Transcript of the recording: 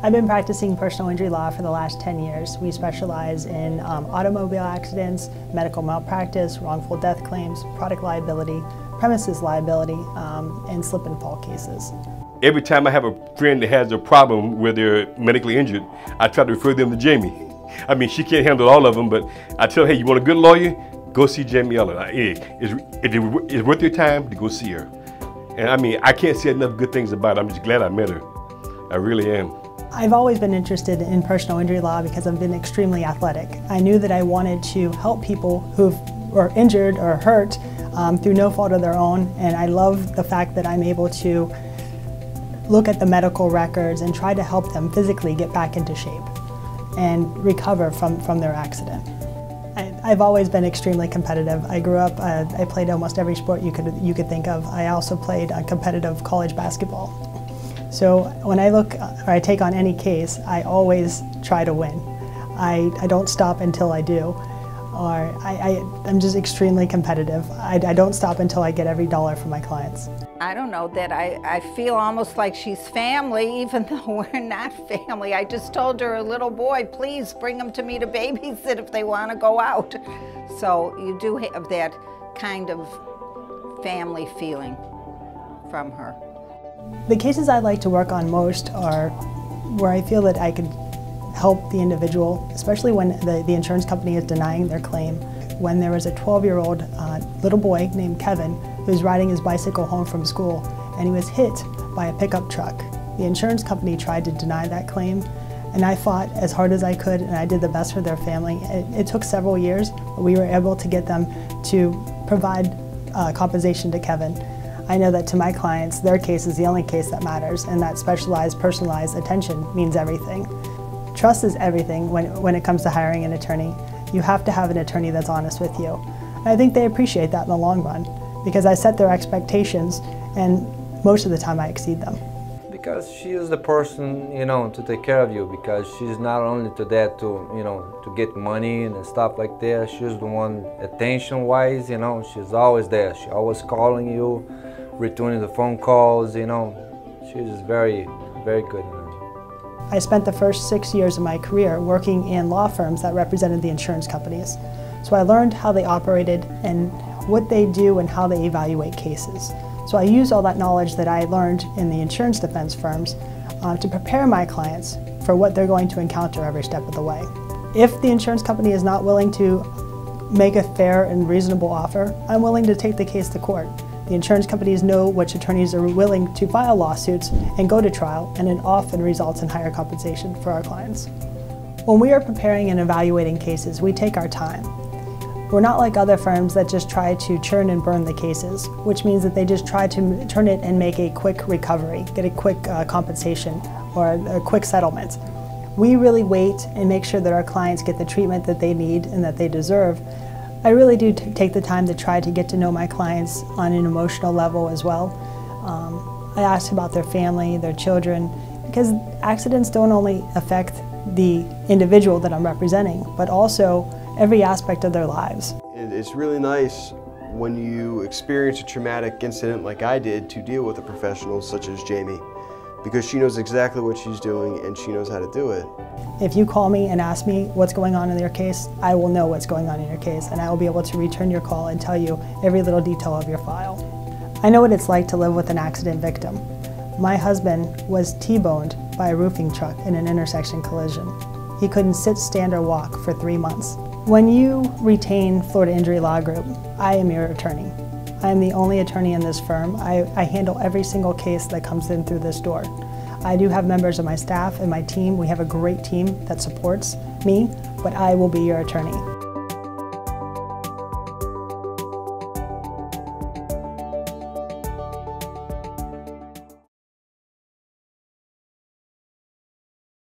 I've been practicing personal injury law for the last 10 years. We specialize in automobile accidents, medical malpractice, wrongful death claims, product liability, premises liability, and slip and fall cases. Every time I have a friend that has a problem where they're medically injured, I try to refer them to Jamie. I mean, she can't handle all of them, but I tell her, hey, you want a good lawyer? Go see Jamie Ellen. It's worth your time to go see her. And I mean, I can't say enough good things about her. I'm just glad I met her. I really am. I've always been interested in personal injury law because I've been extremely athletic. I knew that I wanted to help people who were injured or hurt through no fault of their own, and I love the fact that I'm able to look at the medical records and try to help them physically get back into shape and recover from their accident. I've always been extremely competitive. I grew up, I played almost every sport you could think of. I also played competitive college basketball. So when I look or I take on any case, I always try to win. I don't stop until I do. Or I'm just extremely competitive. I don't stop until I get every dollar from my clients. I don't know, that I feel almost like she's family, even though we're not family. I just told her, little boy, please bring them to me to babysit if they want to go out. So you do have that kind of family feeling from her. The cases I like to work on most are where I feel that I could help the individual, especially when the insurance company is denying their claim. When there was a 12-year-old little boy named Kevin who was riding his bicycle home from school and he was hit by a pickup truck. The insurance company tried to deny that claim, and I fought as hard as I could, and I did the best for their family. It took several years, but we were able to get them to provide compensation to Kevin. I know that to my clients, their case is the only case that matters, and that specialized, personalized attention means everything. Trust is everything when it comes to hiring an attorney. You have to have an attorney that's honest with you. And I think they appreciate that in the long run, because I set their expectations, and most of the time I exceed them. Because she is the person, to take care of you, because she's not only to that to get money and stuff like that. She's the one attention-wise, she's always there. She's always calling you, returning the phone calls, She's very, very good. I spent the first 6 years of my career working in law firms that represented the insurance companies. So I learned how they operated and what they do and how they evaluate cases. So I use all that knowledge that I learned in the insurance defense firms to prepare my clients for what they're going to encounter every step of the way. If the insurance company is not willing to make a fair and reasonable offer, I'm willing to take the case to court. The insurance companies know which attorneys are willing to file lawsuits and go to trial, and it often results in higher compensation for our clients. When we are preparing and evaluating cases, we take our time. We're not like other firms that just try to churn and burn the cases, which means that they just try to turn it and make a quick recovery, get a quick compensation or a quick settlement. We really wait and make sure that our clients get the treatment that they need and that they deserve. I really do take the time to try to get to know my clients on an emotional level as well. I ask about their family, their children, because accidents don't only affect the individual that I'm representing, but also every aspect of their lives. It's really nice when you experience a traumatic incident like I did to deal with a professional such as Jamie, because she knows exactly what she's doing and she knows how to do it. If you call me and ask me what's going on in your case, I will know what's going on in your case, and I will be able to return your call and tell you every little detail of your file. I know what it's like to live with an accident victim. My husband was T-boned by a roofing truck in an intersection collision. He couldn't sit, stand, or walk for 3 months. When you retain Florida Injury Law Group, I am your attorney. I am the only attorney in this firm. I handle every single case that comes in through this door. I do have members of my staff and my team. We have a great team that supports me, but I will be your attorney.